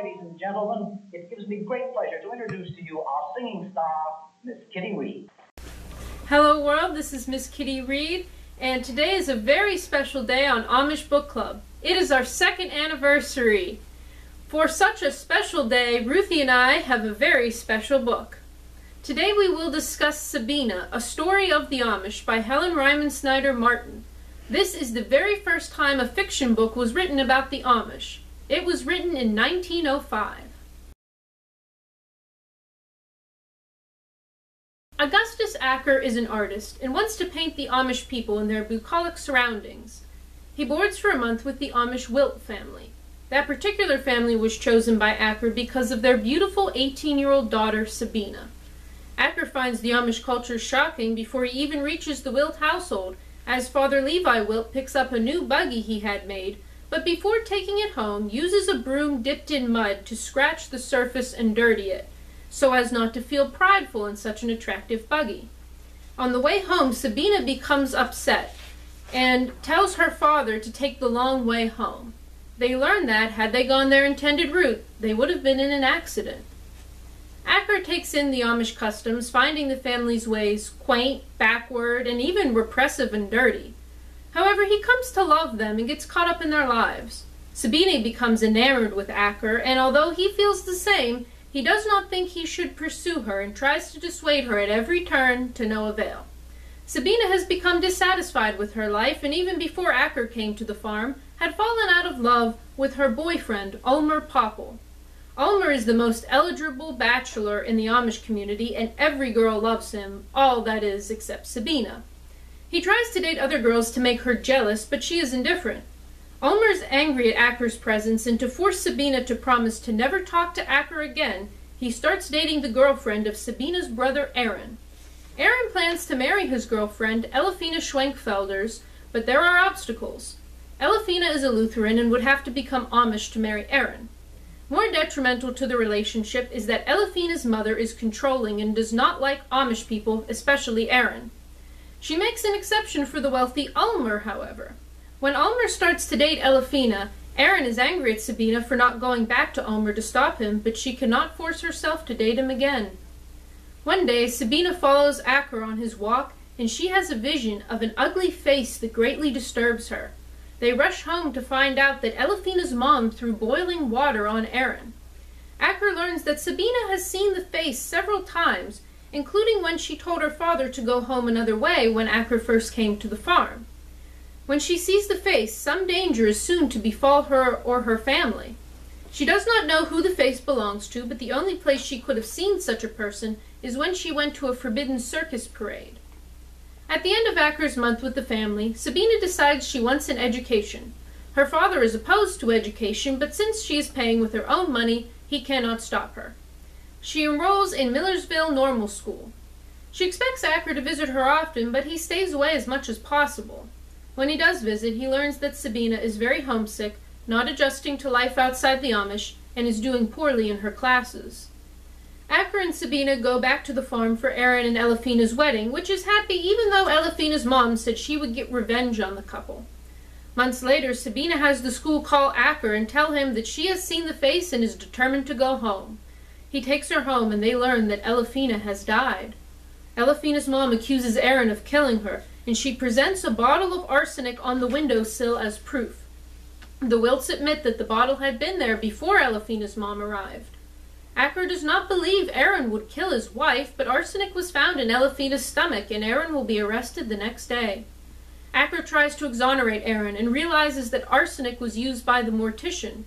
ladies and gentlemen, it gives me great pleasure to introduce to you our singing star, Miss Kitty Reed. Hello world, this is Miss Kitty Reed, and today is a very special day on Amish Book Club. It is our 2nd anniversary. For such a special day, Ruthie and I have a very special book. Today we will discuss Sabina, a story of the Amish by Helen Ryman Snyder Martin. This is the very first time a fiction book was written about the Amish. It was written in 1905. Augustus Acker is an artist and wants to paint the Amish people in their bucolic surroundings. He boards for a month with the Amish Wilt family. That particular family was chosen by Acker because of their beautiful 18-year-old daughter, Sabina. Acker finds the Amish culture shocking before he even reaches the Wilt household, as Father Levi Wilt picks up a new buggy he had made, but before taking it home, uses a broom dipped in mud to scratch the surface and dirty it, so as not to feel prideful in such an attractive buggy. On the way home, Sabina becomes upset and tells her father to take the long way home. They learn that, had they gone their intended route, they would have been in an accident. Acker takes in the Amish customs, finding the family's ways quaint, backward, and even repressive and dirty. However, he comes to love them and gets caught up in their lives. Sabina becomes enamored with Acker, and although he feels the same, he does not think he should pursue her and tries to dissuade her at every turn, to no avail. Sabina has become dissatisfied with her life, and even before Acker came to the farm, had fallen out of love with her boyfriend, Ulmer Popple. Ulmer is the most eligible bachelor in the Amish community, and every girl loves him, all that is, except Sabina. He tries to date other girls to make her jealous, but she is indifferent. Ulmer is angry at Acker's presence, and to force Sabina to promise to never talk to Acker again, he starts dating the girlfriend of Sabina's brother Aaron. Aaron plans to marry his girlfriend, Elefina Schwenkfelders, but there are obstacles. Elefina is a Lutheran and would have to become Amish to marry Aaron. More detrimental to the relationship is that Elefina's mother is controlling and does not like Amish people, especially Aaron. She makes an exception for the wealthy Ulmer, however. When Ulmer starts to date Elefina, Aaron is angry at Sabina for not going back to Ulmer to stop him, but she cannot force herself to date him again. One day, Sabina follows Acker on his walk, and she has a vision of an ugly face that greatly disturbs her. They rush home to find out that Elefina's mom threw boiling water on Aaron. Acker learns that Sabina has seen the face several times, including when she told her father to go home another way when Acker first came to the farm. When she sees the face, some danger is soon to befall her or her family. She does not know who the face belongs to, but the only place she could have seen such a person is when she went to a forbidden circus parade. At the end of Acker's month with the family, Sabina decides she wants an education. Her father is opposed to education, but since she is paying with her own money, he cannot stop her. She enrolls in Millersville Normal School. She expects Acker to visit her often, but he stays away as much as possible. When he does visit, he learns that Sabina is very homesick, not adjusting to life outside the Amish, and is doing poorly in her classes. Acker and Sabina go back to the farm for Aaron and Elefina's wedding, which is happy even though Elefina's mom said she would get revenge on the couple. Months later, Sabina has the school call Acker and tell him that she has seen the face and is determined to go home. He takes her home, and they learn that Elefina has died. Elefina's mom accuses Aaron of killing her, and she presents a bottle of arsenic on the windowsill as proof. The Wilts admit that the bottle had been there before Elefina's mom arrived. Acker does not believe Aaron would kill his wife, but arsenic was found in Elefina's stomach, and Aaron will be arrested the next day. Acker tries to exonerate Aaron and realizes that arsenic was used by the mortician.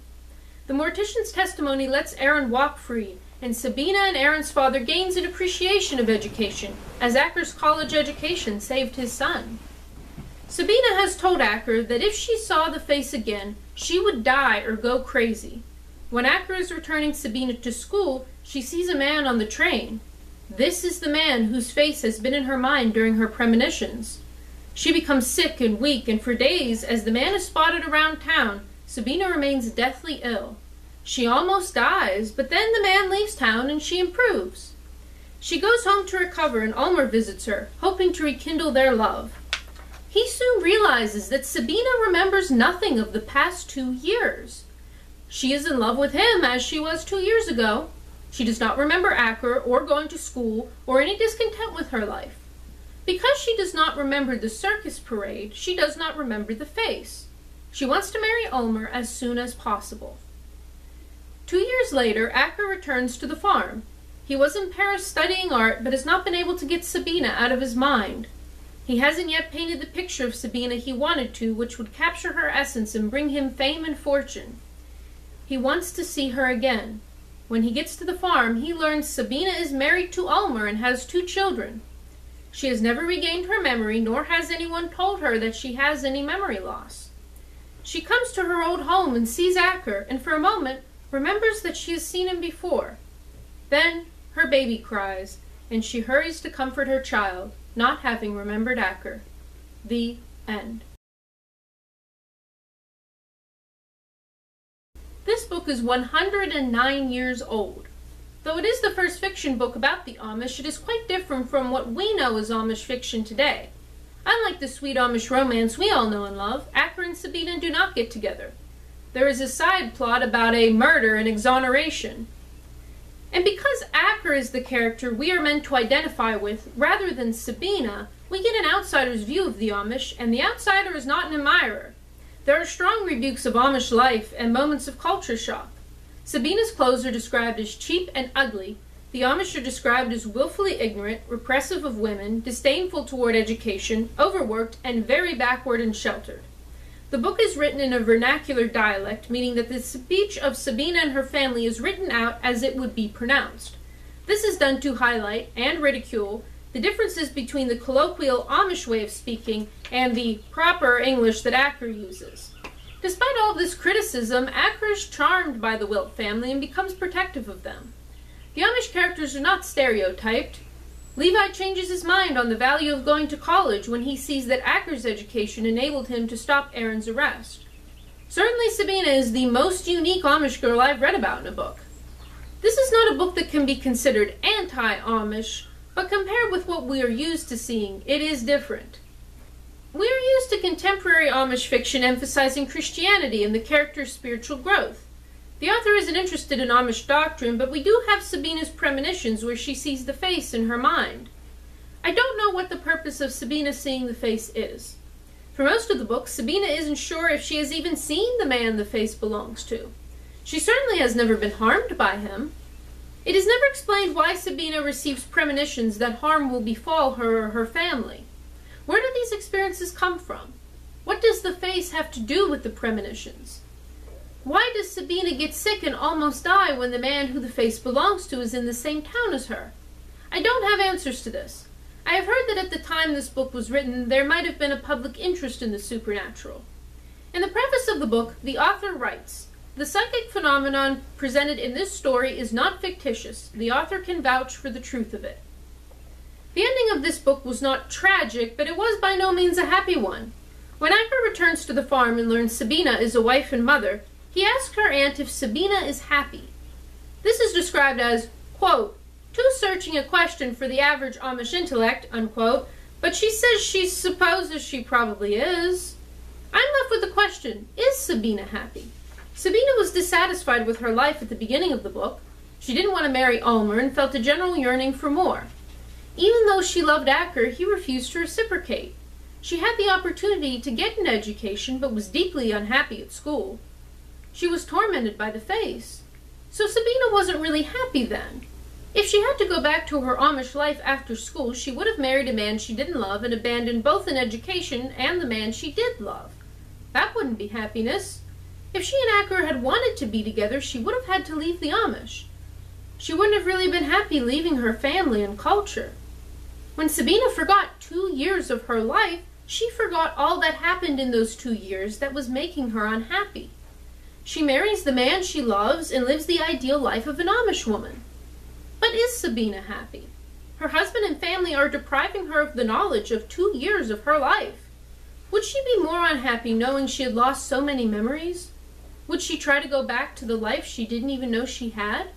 The mortician's testimony lets Aaron walk free, and Sabina and Aaron's father gains an appreciation of education, as Acker's college education saved his son. Sabina has told Acker that if she saw the face again, she would die or go crazy. When Acker is returning Sabina to school, she sees a man on the train. This is the man whose face has been in her mind during her premonitions. She becomes sick and weak, and for days, as the man is spotted around town, Sabina remains deathly ill. She almost dies, but then the man leaves town and she improves. She goes home to recover, and Ulmer visits her, hoping to rekindle their love. He soon realizes that Sabina remembers nothing of the past 2 years. She is in love with him as she was 2 years ago. She does not remember Acker or going to school or any discontent with her life. Because she does not remember the circus parade, she does not remember the face. She wants to marry Ulmer as soon as possible. 2 years later, Acker returns to the farm. He was in Paris studying art, but has not been able to get Sabina out of his mind. He hasn't yet painted the picture of Sabina he wanted to, which would capture her essence and bring him fame and fortune. He wants to see her again. When he gets to the farm, he learns Sabina is married to Ulmer and has 2 children. She has never regained her memory, nor has anyone told her that she has any memory loss. She comes to her old home and sees Acker, and for a moment remembers that she has seen him before. Then her baby cries, and she hurries to comfort her child, not having remembered Acker. The end. This book is 109 years old. Though it is the first fiction book about the Amish, it is quite different from what we know as Amish fiction today. Unlike the sweet Amish romance we all know and love, Acker and Sabina do not get together. There is a side plot about a murder and exoneration. And because Acker is the character we are meant to identify with, rather than Sabina, we get an outsider's view of the Amish, and the outsider is not an admirer. There are strong rebukes of Amish life and moments of culture shock. Sabina's clothes are described as cheap and ugly. The Amish are described as willfully ignorant, repressive of women, disdainful toward education, overworked, and very backward and sheltered. The book is written in a vernacular dialect, meaning that the speech of Sabina and her family is written out as it would be pronounced. This is done to highlight and ridicule the differences between the colloquial Amish way of speaking and the proper English that Acker uses. Despite all this criticism, Acker is charmed by the Wilt family and becomes protective of them. The Amish characters are not stereotyped. Levi changes his mind on the value of going to college when he sees that Acker's education enabled him to stop Aaron's arrest. Certainly Sabina is the most unique Amish girl I've read about in a book. This is not a book that can be considered anti-Amish, but compared with what we are used to seeing, it is different. We are used to contemporary Amish fiction emphasizing Christianity and the character's spiritual growth. The author isn't interested in Amish doctrine, but we do have Sabina's premonitions where she sees the face in her mind. I don't know what the purpose of Sabina seeing the face is. For most of the book, Sabina isn't sure if she has even seen the man the face belongs to. She certainly has never been harmed by him. It is never explained why Sabina receives premonitions that harm will befall her or her family. Where do these experiences come from? What does the face have to do with the premonitions? Why does Sabina get sick and almost die when the man who the face belongs to is in the same town as her? I don't have answers to this. I have heard that at the time this book was written, there might have been a public interest in the supernatural. In the preface of the book, the author writes, "The psychic phenomenon presented in this story is not fictitious. The author can vouch for the truth of it." The ending of this book was not tragic, but it was by no means a happy one. When Acker returns to the farm and learns Sabina is a wife and mother, he asks her aunt if Sabina is happy. This is described as, quote, "too searching a question for the average Amish intellect," unquote, but she says she supposes she probably is. I'm left with the question, is Sabina happy? Sabina was dissatisfied with her life at the beginning of the book. She didn't want to marry Ulmer and felt a general yearning for more. Even though she loved Acker, he refused to reciprocate. She had the opportunity to get an education, but was deeply unhappy at school. She was tormented by the face. So Sabina wasn't really happy then. If she had to go back to her Amish life after school, she would have married a man she didn't love and abandoned both an education and the man she did love. That wouldn't be happiness. If she and Acker had wanted to be together, she would have had to leave the Amish. She wouldn't have really been happy leaving her family and culture. When Sabina forgot 2 years of her life, she forgot all that happened in those 2 years that was making her unhappy. She marries the man she loves and lives the ideal life of an Amish woman. But is Sabina happy? Her husband and family are depriving her of the knowledge of 2 years of her life. Would she be more unhappy knowing she had lost so many memories? Would she try to go back to the life she didn't even know she had?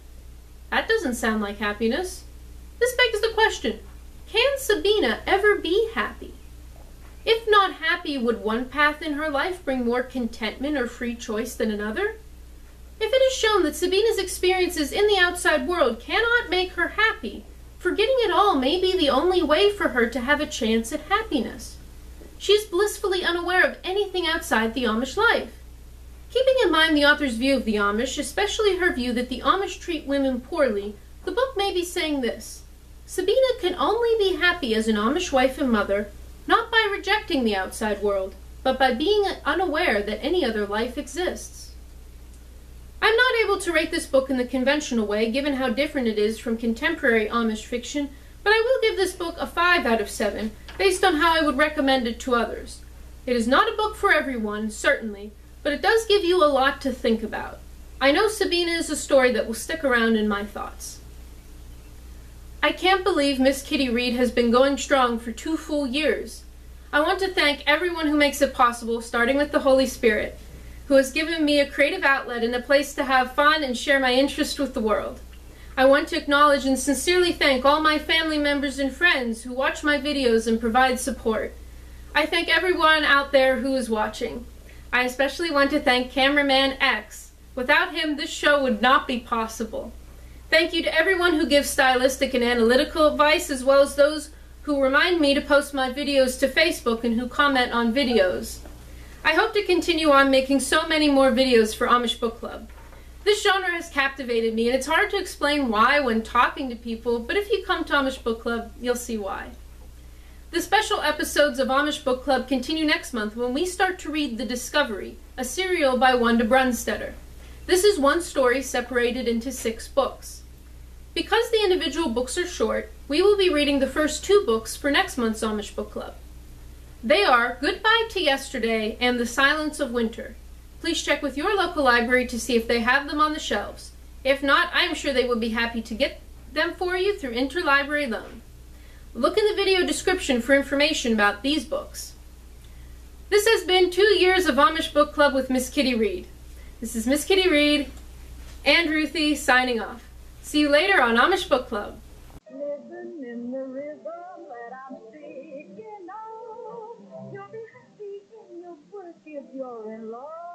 That doesn't sound like happiness. This begs the question, can Sabina ever be happy? If not happy, would one path in her life bring more contentment or free choice than another? If it is shown that Sabina's experiences in the outside world cannot make her happy, forgetting it all may be the only way for her to have a chance at happiness. She is blissfully unaware of anything outside the Amish life. Keeping in mind the author's view of the Amish, especially her view that the Amish treat women poorly, the book may be saying this: Sabina can only be happy as an Amish wife and mother, not by rejecting the outside world, but by being unaware that any other life exists. I'm not able to rate this book in the conventional way, given how different it is from contemporary Amish fiction, but I will give this book a 5 out of 7, based on how I would recommend it to others. It is not a book for everyone, certainly, but it does give you a lot to think about. I know Sabina is a story that will stick around in my thoughts. I can't believe Miss Kitty Reid has been going strong for 2 full years. I want to thank everyone who makes it possible, starting with the Holy Spirit, who has given me a creative outlet and a place to have fun and share my interest with the world. I want to acknowledge and sincerely thank all my family members and friends who watch my videos and provide support. I thank everyone out there who is watching. I especially want to thank Cameraman X. Without him, this show would not be possible. Thank you to everyone who gives stylistic and analytical advice, as well as those who remind me to post my videos to Facebook and who comment on videos. I hope to continue on making so many more videos for Amish Book Club. This genre has captivated me, and it's hard to explain why when talking to people, but if you come to Amish Book Club, you'll see why. The special episodes of Amish Book Club continue next month when we start to read The Discovery, a serial by Wanda Brunstetter. This is one story separated into 6 books. Because the individual books are short, we will be reading the first 2 books for next month's Amish Book Club. They are Goodbye to Yesterday and The Silence of Winter. Please check with your local library to see if they have them on the shelves. If not, I am sure they would be happy to get them for you through interlibrary loan. Look in the video description for information about these books. This has been 2 years of Amish Book Club with Miss Kitty Reid. This is Miss Kitty Reid and Ruthie signing off. See you later on Amish Book Club. Living in the rhythm that I'm speaking of. You'll be happy in your work if you're in love.